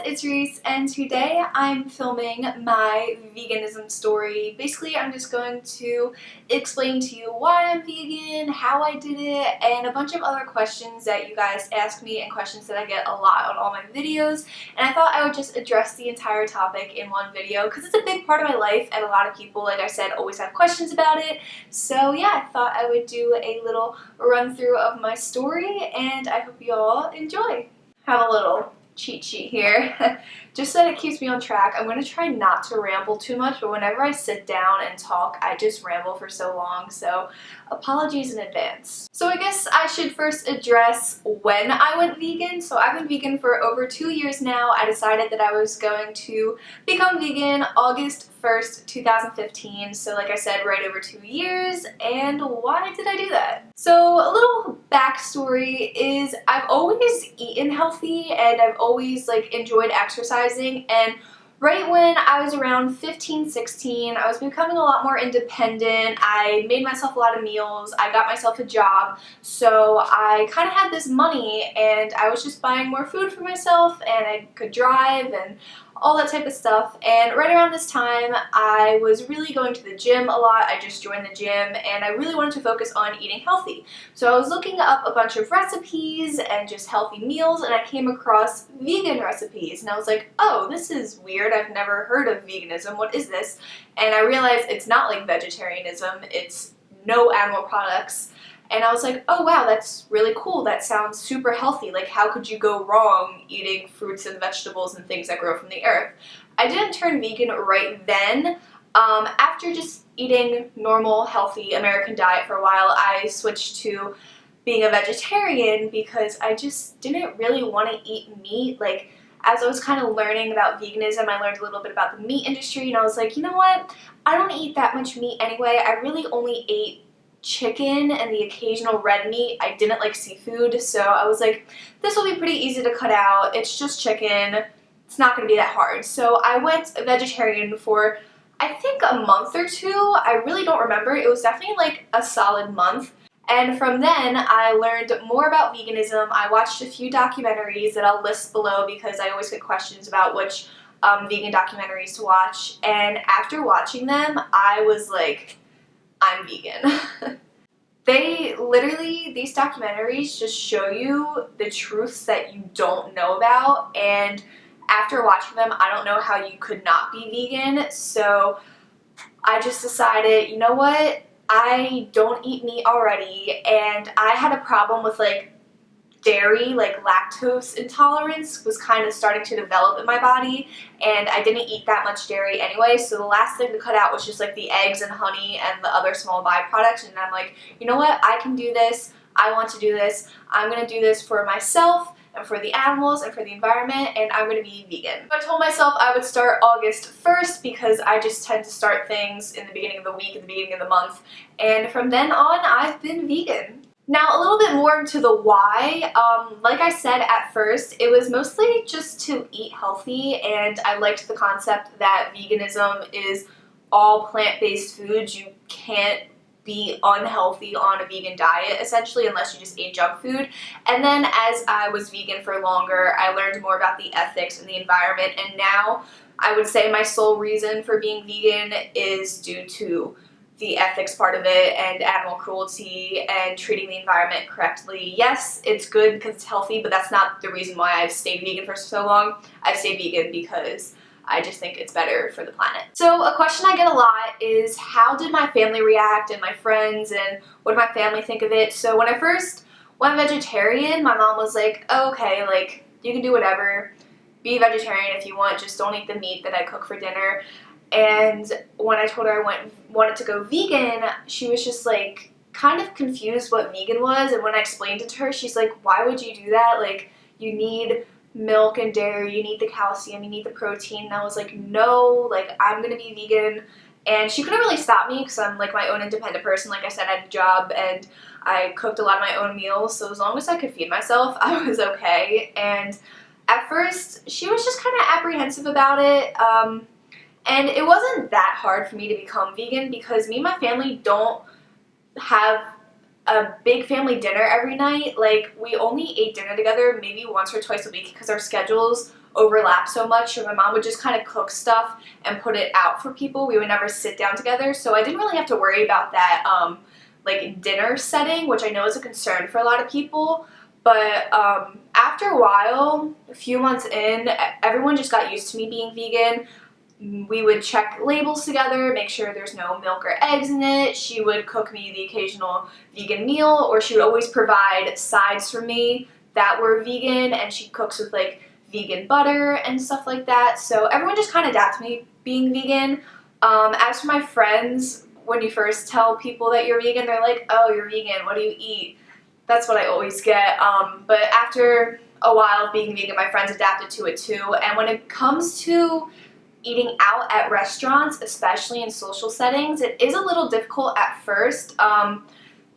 it's Reese, and today I'm filming my veganism story. Basically, I'm just going to explain to you why I'm vegan, how I did it, and a bunch of other questions that you guys ask me and questions that I get a lot on all my videos. And I thought I would just address the entire topic in one video because it's a big part of my life and a lot of people, like I said, always have questions about it. So yeah, I thought I would do a little run through of my story, and I hope you all enjoy. Have a little cheat sheet here just so that it keeps me on track. I'm going to try not to ramble too much, but whenever I sit down and talk, I just ramble for so long, so apologies in advance. So I guess I should first address when I went vegan. So I've been vegan for over 2 years now. I decided that I was going to become vegan August 1st, 2015, so like I said, right over 2 years. And why did I do that? So a little backstory is I've always eaten healthy and I've always enjoyed exercising, and right when I was around 15, 16, I was becoming a lot more independent. I made myself a lot of meals, I got myself a job, so I kind of had this money and I was just buying more food for myself, and I could drive and all that type of stuff. And right around this time, I was really going to the gym a lot. I just joined the gym and I really wanted to focus on eating healthy. So I was looking up a bunch of recipes and just healthy meals, and I came across vegan recipes. And I was like, oh, this is weird. I've never heard of veganism. What is this? And I realized it's not like vegetarianism. It's no animal products. And I was like, oh wow, that's really cool. That sounds super healthy. Like, how could you go wrong eating fruits and vegetables and things that grow from the earth? I didn't turn vegan right then. After just eating normal, healthy American diet for a while, I switched to being a vegetarian because I just didn't really want to eat meat. Like, as I was kind of learning about veganism, I learned a little bit about the meat industry, and I was like, you know what? I don't eat that much meat anyway. I really only ate chicken and the occasional red meat. I didn't like seafood, so I was like, this will be pretty easy to cut out. It's just chicken. It's not going to be that hard. So I went vegetarian for, I think, a month or two. I really don't remember. It was definitely like a solid month. And from then, I learned more about veganism. I watched a few documentaries that I'll list below because I always get questions about which vegan documentaries to watch. And after watching them, I was like, I'm vegan. These documentaries just show you the truths that you don't know about, and after watching them, I don't know how you could not be vegan. So I just decided, you know what, I don't eat meat already, and I had a problem with dairy, lactose intolerance was kind of starting to develop in my body, and I didn't eat that much dairy anyway, so the last thing to cut out was just the eggs and honey and the other small byproducts. And I'm like, you know what, I can do this, I want to do this, I'm going to do this for myself and for the animals and for the environment, and I'm going to be vegan. So I told myself I would start August 1st because I just tend to start things in the beginning of the week, at the beginning of the month, and from then on I've been vegan. Now, a little bit more into the why. Like I said at first, it was mostly just to eat healthy, and I liked the concept that veganism is all plant-based foods. You can't be unhealthy on a vegan diet, essentially, unless you just ate junk food. And then as I was vegan for longer, I learned more about the ethics and the environment, and now I would say my sole reason for being vegan is due to the ethics part of it and animal cruelty and treating the environment correctly. Yes, it's good because it's healthy, but that's not the reason why I've stayed vegan for so long. I've stayed vegan because I just think it's better for the planet. So a question I get a lot is, how did my family react and my friends, and what did my family think of it? So when I first went vegetarian, my mom was like, oh, okay, you can do whatever. Be vegetarian if you want, just don't eat the meat that I cook for dinner. And when I told her I wanted to go vegan, she was just kind of confused what vegan was. And when I explained it to her, she's like, why would you do that? You need milk and dairy, you need the calcium, you need the protein. And I was like, no, I'm gonna be vegan. And she couldn't really stop me because I'm my own independent person. Like I said, I had a job and I cooked a lot of my own meals. So as long as I could feed myself, I was okay. And at first, she was just kind of apprehensive about it. And it wasn't that hard for me to become vegan because me and my family don't have a big family dinner every night. We only ate dinner together maybe once or twice a week because our schedules overlap so much, so my mom would just kind of cook stuff and put it out for people. We would never sit down together, so I didn't really have to worry about that like dinner setting, which I know is a concern for a lot of people. But after a while, a few months in, everyone just got used to me being vegan. We would check labels together, make sure there's no milk or eggs in it. She would cook me the occasional vegan meal, or she would always provide sides for me that were vegan, and she cooks with like vegan butter and stuff like that. So everyone just kind of adapted to me being vegan. As for my friends, when you first tell people that you're vegan, they're like, oh, you're vegan, what do you eat? That's what I always get. But after a while of being vegan, my friends adapted to it too. And when it comes to eating out at restaurants, especially in social settings, it is a little difficult at first.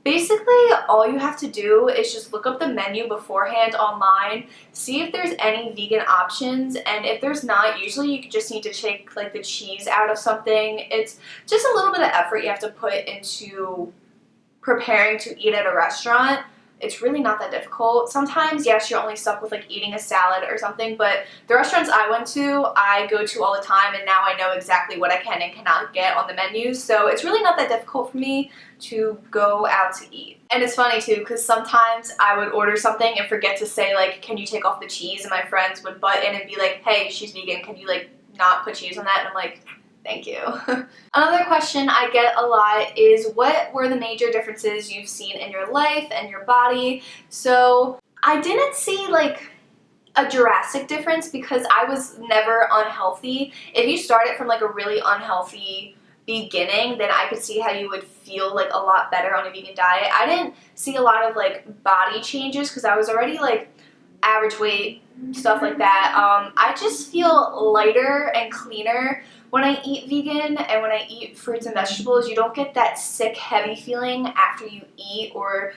Basically, all you have to do is just look up the menu beforehand online, see if there's any vegan options, and if there's not, usually you just need to take like the cheese out of something. It's just a little bit of effort you have to put into preparing to eat at a restaurant. It's really not that difficult. Sometimes, yes, you're only stuck with like eating a salad or something, but the restaurants I went to, I go to all the time, and now I know exactly what I can and cannot get on the menus, so it's really not that difficult for me to go out to eat. And it's funny too, because sometimes I would order something and forget to say like, can you take off the cheese, and my friends would butt in and be like, hey, she's vegan, can you like not put cheese on that? And I'm like, thank you. Another question I get a lot is, what were the major differences you've seen in your life and your body? So I didn't see like a drastic difference because I was never unhealthy. If you started from like a really unhealthy beginning, then I could see how you would feel like a lot better on a vegan diet. I didn't see a lot of like body changes because I was already like average weight, stuff like that. I just feel lighter and cleaner when I eat vegan, and when I eat fruits and vegetables. You don't get that sick, heavy feeling after you eat, or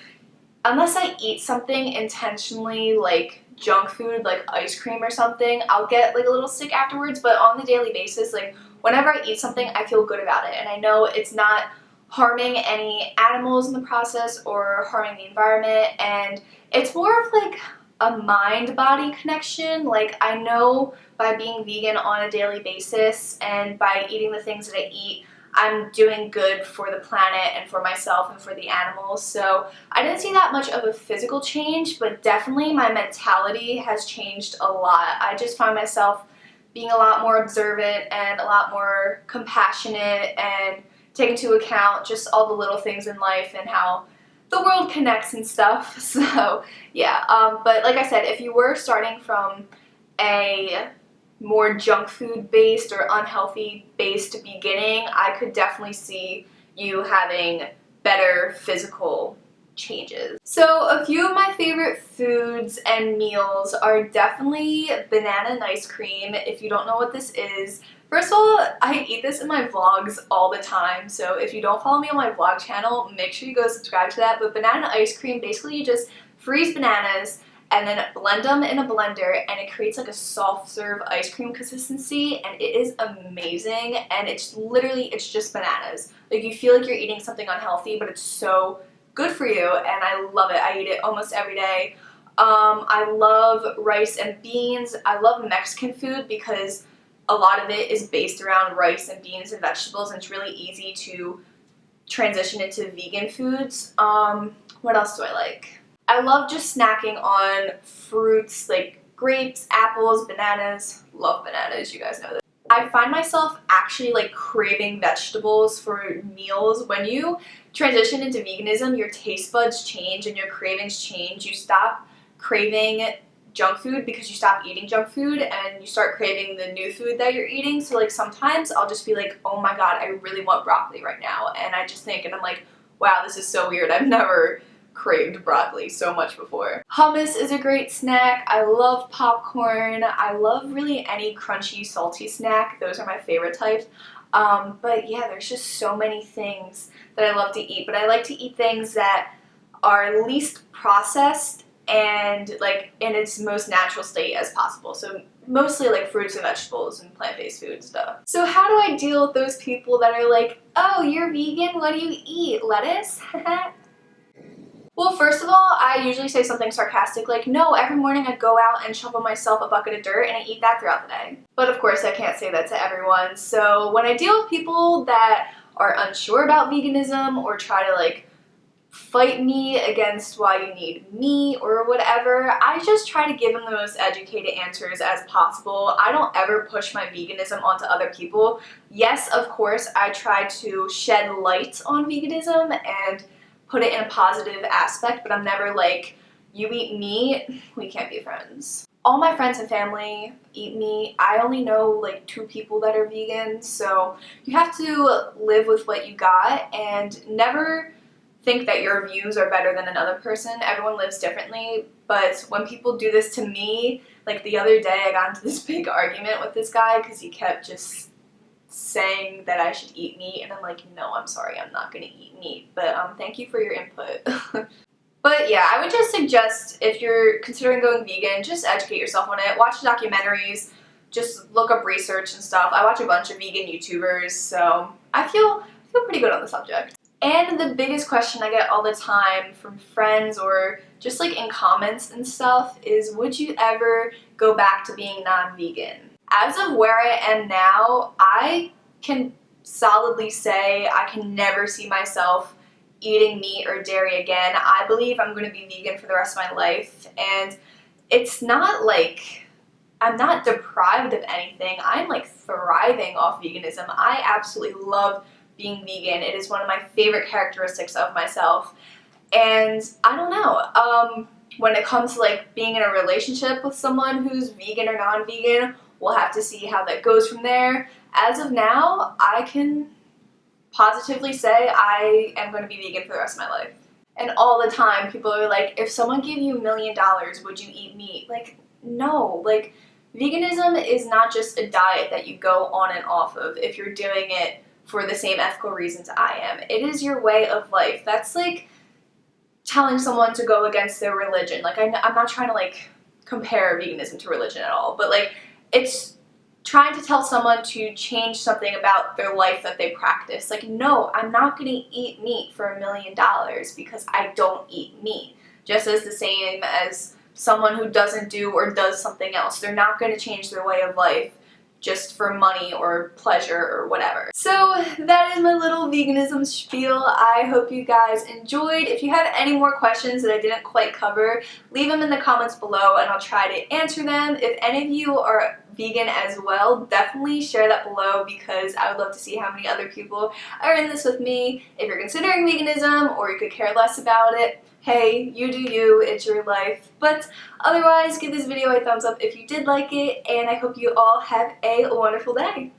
unless I eat something intentionally like junk food, like ice cream or something, I'll get like a little sick afterwards. But on the daily basis, like whenever I eat something, I feel good about it, and I know it's not harming any animals in the process or harming the environment, and it's more of like a mind-body connection. Like I know by being vegan on a daily basis and by eating the things that I eat, I'm doing good for the planet and for myself and for the animals. So I didn't see that much of a physical change, but definitely my mentality has changed a lot. I just find myself being a lot more observant and a lot more compassionate and take into account just all the little things in life and how the world connects and stuff. So yeah, but like I said, if you were starting from a more junk food based or unhealthy based beginning, I could definitely see you having better physical changes. So a few of my favorite foods and meals are definitely banana and ice cream. If you don't know what this is, first of all, I eat this in my vlogs all the time, so if you don't follow me on my vlog channel, make sure you go subscribe to that. But banana ice cream, basically you just freeze bananas and then blend them in a blender, and it creates like a soft serve ice cream consistency, and it is amazing. And it's literally, it's just bananas. Like you feel like you're eating something unhealthy, but it's so good for you, and I love it. I eat it almost every day. I love rice and beans. I love Mexican food because a lot of it is based around rice and beans and vegetables, and it's really easy to transition into vegan foods. What else do I like? I love just snacking on fruits like grapes, apples, bananas. Love bananas, you guys know that. I find myself actually like craving vegetables for meals. When you transition into veganism, your taste buds change and your cravings change. You stop craving junk food because you stop eating junk food, and you start craving the new food that you're eating. So like sometimes I'll just be like, oh my god, I really want broccoli right now, and I just think, and I'm like, wow, this is so weird. I've never craved broccoli so much before. Hummus is a great snack. I love popcorn. I love really any crunchy, salty snack. Those are my favorite types. But yeah, there's just so many things that I love to eat, but I like to eat things that are least processed and like in its most natural state as possible. So mostly like fruits and vegetables and plant-based food stuff. So how do I deal with those people that are like, oh, you're vegan, what do you eat? Lettuce? Well, first of all, I usually say something sarcastic like, no, every morning I go out and shovel myself a bucket of dirt and I eat that throughout the day. But of course, I can't say that to everyone. So when I deal with people that are unsure about veganism or try to like fight me against why you need meat or whatever, I just try to give them the most educated answers as possible. I don't ever push my veganism onto other people. Yes, of course, I try to shed light on veganism and put it in a positive aspect, but I'm never like, you eat meat, we can't be friends. All my friends and family eat meat. I only know like 2 people that are vegan, so you have to live with what you got and never think that your views are better than another person. Everyone lives differently, but when people do this to me, like the other day I got into this big argument with this guy because he kept just saying that I should eat meat, and I'm like, no, I'm sorry, I'm not gonna eat meat, but thank you for your input. But yeah, I would just suggest if you're considering going vegan, just educate yourself on it, watch documentaries, just look up research and stuff. I watch a bunch of vegan YouTubers, so I feel pretty good on the subject. And the biggest question I get all the time from friends or just like in comments and stuff is, would you ever go back to being non-vegan? As of where I am now, I can solidly say I can never see myself eating meat or dairy again. I believe I'm going to be vegan for the rest of my life, and it's not like I'm not deprived of anything. I'm like thriving off veganism. I absolutely love being vegan. It is one of my favorite characteristics of myself, and I don't know, when it comes to like being in a relationship with someone who's vegan or non-vegan, we'll have to see how that goes from there. As of now, I can positively say I am going to be vegan for the rest of my life. And all the time, people are like, if someone gave you $1 million, would you eat meat? Like, no. Like, veganism is not just a diet that you go on and off of if you're doing it for the same ethical reasons I am. It is your way of life. That's like telling someone to go against their religion. Like, I'm not trying to like compare veganism to religion at all, but like, it's trying to tell someone to change something about their life that they practice. Like, no, I'm not going to eat meat for $1 million because I don't eat meat. Just as the same as someone who doesn't do or does something else. They're not going to change their way of life just for money or pleasure or whatever. So that is my little veganism spiel. I hope you guys enjoyed. If you have any more questions that I didn't quite cover, leave them in the comments below and I'll try to answer them. If any of you are vegan as well, definitely share that below because I would love to see how many other people are in this with me. If you're considering veganism or you could care less about it, hey, you do you, it's your life. But otherwise, give this video a thumbs up if you did like it, and I hope you all have a wonderful day.